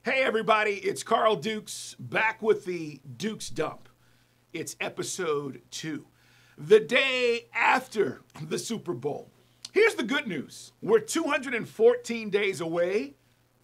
Hey everybody, it's Carl Dukes back with the Dukes Dump. It's episode 2, the day after the Super Bowl. Here's the good news. We're 214 days away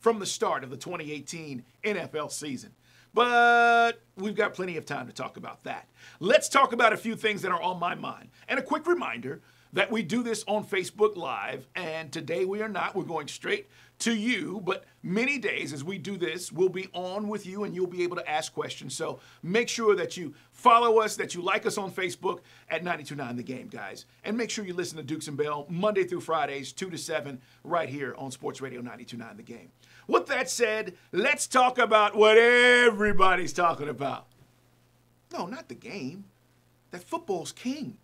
from the start of the 2018 NFL season. But we've got plenty of time to talk about that. Let's talk about a few things that are on my mind. And a quick reminder that we do this on Facebook Live, and today we are not. We're going straight to you, but many days as we do this, we'll be on with you and you'll be able to ask questions. So make sure that you follow us, that you like us on Facebook at 92.9 The Game, guys. And make sure you listen to Dukes and Bell Monday through Fridays, 2 to 7, right here on Sports Radio 92.9 The Game. With that said, let's talk about what everybody's talking about. No, not the game. That football's king.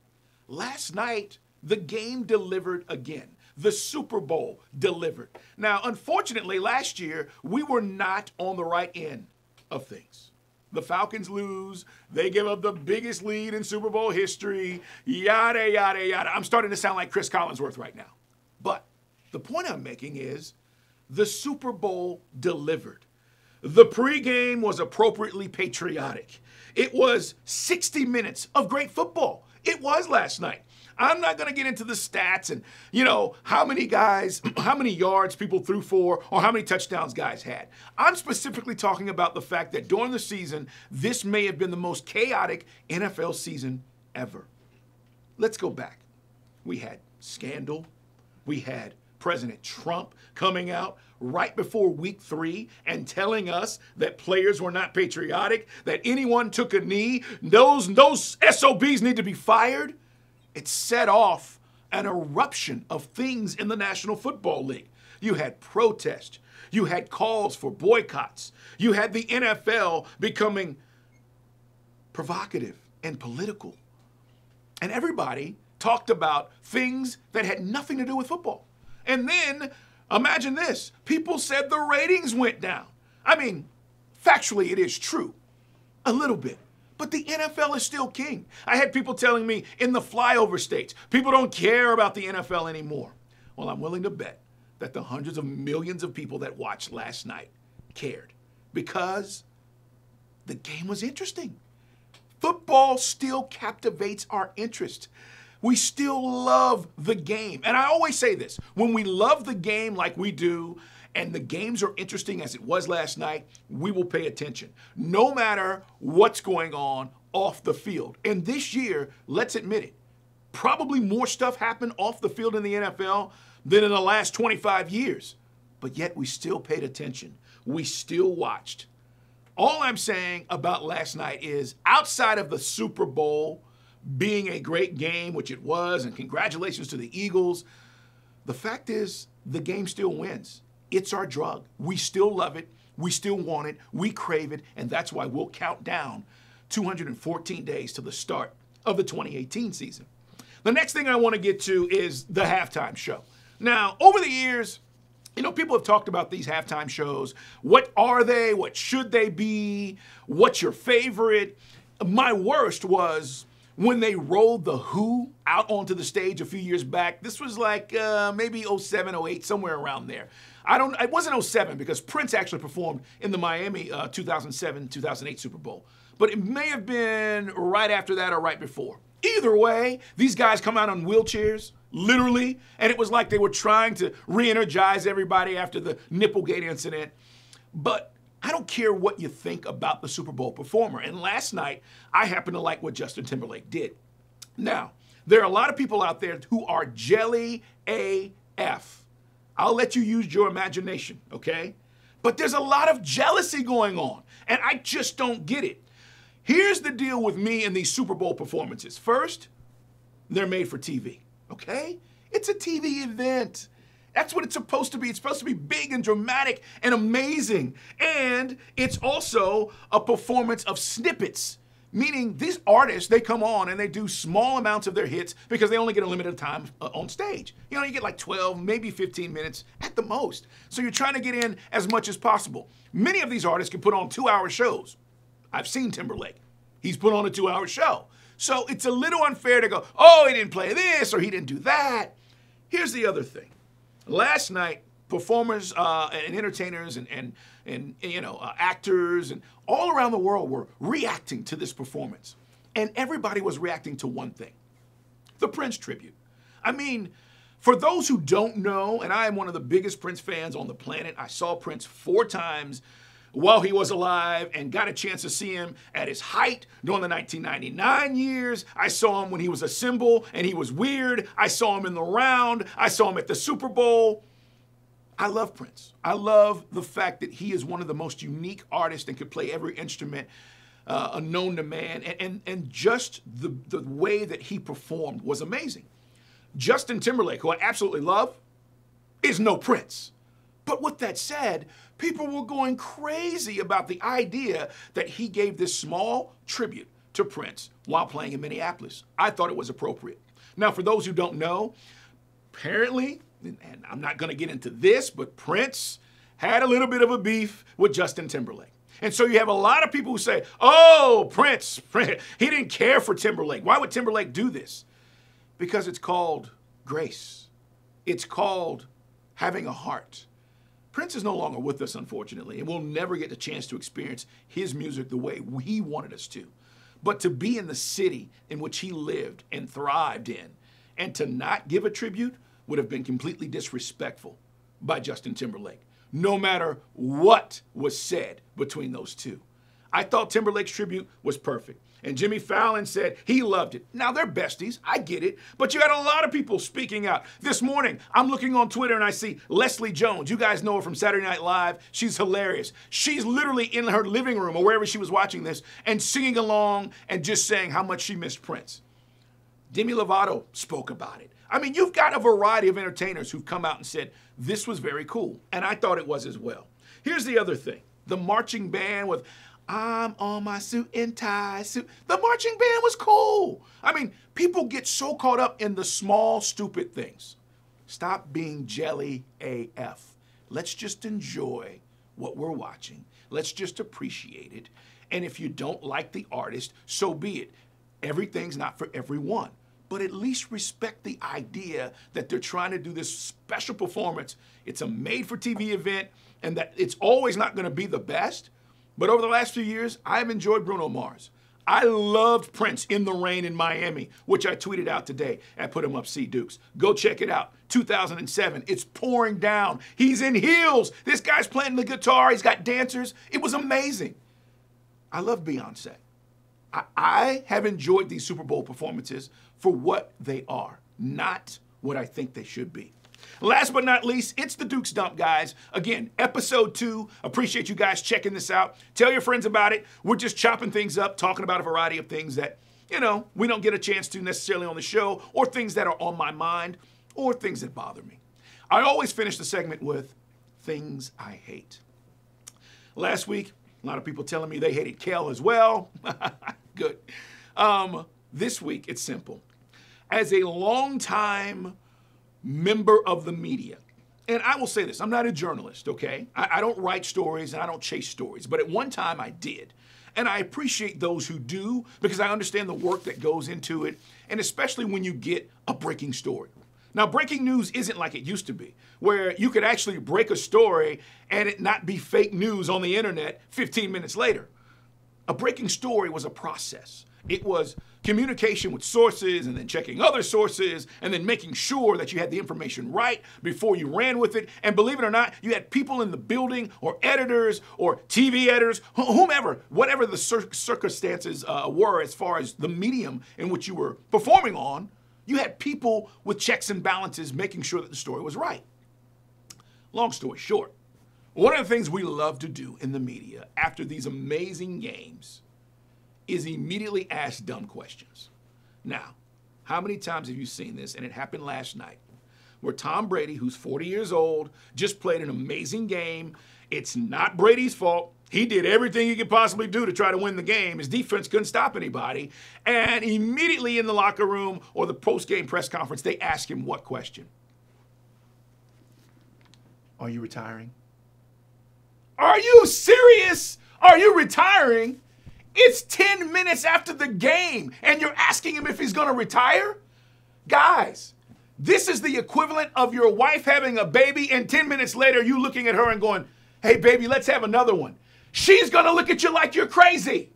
Last night, the game delivered again. The Super Bowl delivered. Now, unfortunately, last year, we were not on the right end of things. The Falcons lose. They give up the biggest lead in Super Bowl history. Yada, yada, yada. I'm starting to sound like Chris Collinsworth right now. But the point I'm making is the Super Bowl delivered. The pregame was appropriately patriotic. It was 60 minutes of great football. It was last night. I'm not going to get into the stats and, how many yards people threw for or how many touchdowns guys had. I'm specifically talking about the fact that during the season, this may have been the most chaotic NFL season ever. Let's go back. We had scandal. We had President Trump coming out right before week 3 and telling us that players were not patriotic, that anyone took a knee, those SOBs need to be fired. It set off an eruption of things in the National Football League. You had protests. You had calls for boycotts. You had the NFL becoming provocative and political. And everybody talked about things that had nothing to do with football. And then, imagine this. People said the ratings went down. I mean, factually, it is true. A little bit. But the NFL is still king. I had people telling me in the flyover states, people don't care about the NFL anymore. Well, I'm willing to bet that the hundreds of millions of people that watched last night cared because the game was interesting. Football still captivates our interest. We still love the game. And I always say this, when we love the game like we do, and the games are interesting as it was last night, we will pay attention, no matter what's going on off the field. And this year, let's admit it, probably more stuff happened off the field in the NFL than in the last 25 years. But yet we still paid attention. We still watched. All I'm saying about last night is outside of the Super Bowl being a great game, which it was, and congratulations to the Eagles, the fact is the game still wins. It's our drug. We still love it. We still want it. We crave it. And that's why we'll count down 214 days to the start of the 2018 season. The next thing I want to get to is the halftime show. Now, over the years, people have talked about these halftime shows. What are they? What should they be? What's your favorite? My worst was when they rolled The Who out onto the stage a few years back. This was like maybe 07, 08, somewhere around there. It wasn't 07 because Prince actually performed in the Miami 2007-2008 Super Bowl. But it may have been right after that or right before. Either way, these guys come out on wheelchairs, literally, and it was like they were trying to re-energize everybody after the Nipplegate incident. But I don't care what you think about the Super Bowl performer. And last night, I happen to like what Justin Timberlake did. Now, there are a lot of people out there who are jelly AF. I'll let you use your imagination, okay? But there's a lot of jealousy going on, and I just don't get it. Here's the deal with me and these Super Bowl performances. First, they're made for TV, okay? It's a TV event. That's what it's supposed to be. It's supposed to be big and dramatic and amazing. And it's also a performance of snippets, meaning these artists, they come on and they do small amounts of their hits because they only get a limited time on stage. You get like 12, maybe 15 minutes at the most. So you're trying to get in as much as possible. Many of these artists can put on 2-hour shows. I've seen Timberlake. He's put on a 2-hour show. So it's a little unfair to go, oh, he didn't play this or he didn't do that. Here's the other thing. Last night, performers and entertainers and actors and all around the world were reacting to this performance. And everybody was reacting to one thing, the Prince tribute. I mean, for those who don't know, and I am one of the biggest Prince fans on the planet, I saw Prince 4 times while he was alive and got a chance to see him at his height during the 1999 years. I saw him when he was a symbol and he was weird. I saw him in the round. I saw him at the Super Bowl. I love Prince. I love the fact that he is one of the most unique artists and could play every instrument known to man. And just the way that he performed was amazing. Justin Timberlake, who I absolutely love, is no Prince. But with that said, people were going crazy about the idea that he gave this small tribute to Prince while playing in Minneapolis. I thought it was appropriate. Now, for those who don't know, apparently, and I'm not going to get into this, but Prince had a little bit of a beef with Justin Timberlake. And so you have a lot of people who say, oh, Prince, he didn't care for Timberlake. Why would Timberlake do this? Because it's called grace. It's called having a heart. Prince is no longer with us, unfortunately, and we'll never get the chance to experience his music the way he wanted us to. But to be in the city in which he lived and thrived in, and to not give a tribute would have been completely disrespectful by Justin Timberlake, no matter what was said between those two. I thought Timberlake's tribute was perfect. And Jimmy Fallon said he loved it. Now, they're besties. I get it. But you had a lot of people speaking out. This morning, I'm looking on Twitter and I see Leslie Jones. You guys know her from Saturday Night Live. She's hilarious. She's literally in her living room or wherever she was watching this and singing along and just saying how much she missed Prince. Demi Lovato spoke about it. I mean, you've got a variety of entertainers who've come out and said this was very cool. And I thought it was as well. Here's the other thing. The marching band with I'm on my suit and tie suit. The marching band was cool. I mean, people get so caught up in the small, stupid things. Stop being jelly AF. Let's just enjoy what we're watching. Let's just appreciate it. And if you don't like the artist, so be it. Everything's not for everyone. But at least respect the idea that they're trying to do this special performance. It's a made-for-TV event, and that it's always not going to be the best. But over the last few years, I've enjoyed Bruno Mars. I loved Prince in the Rain in Miami, which I tweeted out today at Put 'em Up C Dukes. Go check it out. 2007. It's pouring down. He's in heels. This guy's playing the guitar. He's got dancers. It was amazing. I love Beyonce. I have enjoyed these Super Bowl performances for what they are, not what I think they should be. Last but not least, it's the Dukes Dump, guys. Again, episode 2. Appreciate you guys checking this out. Tell your friends about it. We're just chopping things up, talking about a variety of things that, we don't get a chance to necessarily on the show, or things that are on my mind, or things that bother me. I always finish the segment with things I hate. Last week, a lot of people telling me they hated Kel as well. Good. This week, it's simple. As a longtime member of the media, and I will say this, I'm not a journalist, okay? I don't write stories and I don't chase stories, but at one time I did. And I appreciate those who do because I understand the work that goes into it, and especially when you get a breaking story. Now, breaking news isn't like it used to be, where you could actually break a story and it not be fake news on the internet 15 minutes later. A breaking story was a process. It was communication with sources and then checking other sources and then making sure that you had the information right before you ran with it. And believe it or not, you had people in the building or editors or TV editors, whomever, whatever the circumstances were as far as the medium in which you were performing on, you had people with checks and balances making sure that the story was right. Long story short, one of the things we love to do in the media after these amazing games is immediately ask dumb questions. Now, how many times have you seen this? And it happened last night, where Tom Brady, who's 40 years old, just played an amazing game. It's not Brady's fault. He did everything he could possibly do to try to win the game. His defense couldn't stop anybody. And immediately in the locker room or the post-game press conference, they ask him what question? Are you retiring? Are you serious? Are you retiring? It's 10 minutes after the game, and you're asking him if he's going to retire? Guys, This is the equivalent of your wife having a baby and 10 minutes later you looking at her and going, hey, baby, let's have another one. She's going to look at you like you're crazy.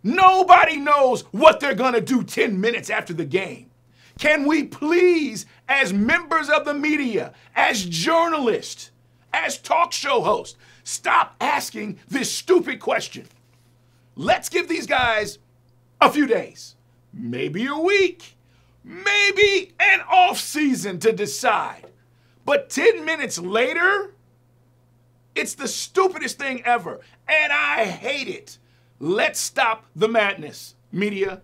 Nobody knows what they're going to do 10 minutes after the game. Can we please, as members of the media, as journalists, as talk show hosts, stop asking this stupid question? Let's give these guys a few days, maybe a week, maybe an off season to decide. But 10 minutes later, it's the stupidest thing ever, and I hate it. Let's stop the madness, media.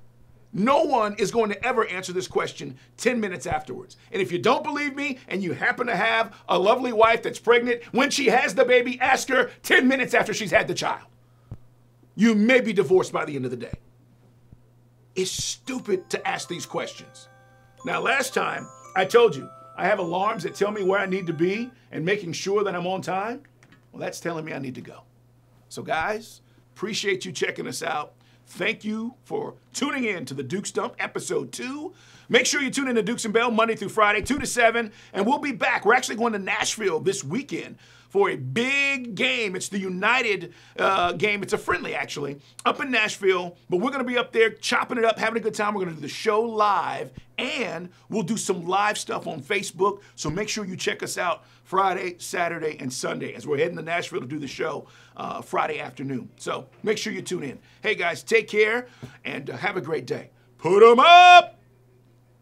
No one is going to ever answer this question 10 minutes afterwards. And if you don't believe me and you happen to have a lovely wife that's pregnant, when she has the baby, ask her 10 minutes after she's had the child. You may be divorced by the end of the day. It's stupid to ask these questions. Now, last time I told you I have alarms that tell me where I need to be and making sure that I'm on time. Well, that's telling me I need to go. So guys, appreciate you checking us out. Thank you for tuning in to the Dukes Dump episode 2. Make sure you tune in to Dukes and Bell Monday through Friday, 2 to 7, and we'll be back. We're actually going to Nashville this weekend for a big game. It's the United game. It's a friendly, actually, up in Nashville. But we're going to be up there chopping it up, having a good time. We're going to do the show live, and we'll do some live stuff on Facebook. So make sure you check us out Friday, Saturday, and Sunday as we're heading to Nashville to do the show Friday afternoon. So make sure you tune in. Hey, guys, take care, and have a great day. Put 'em up!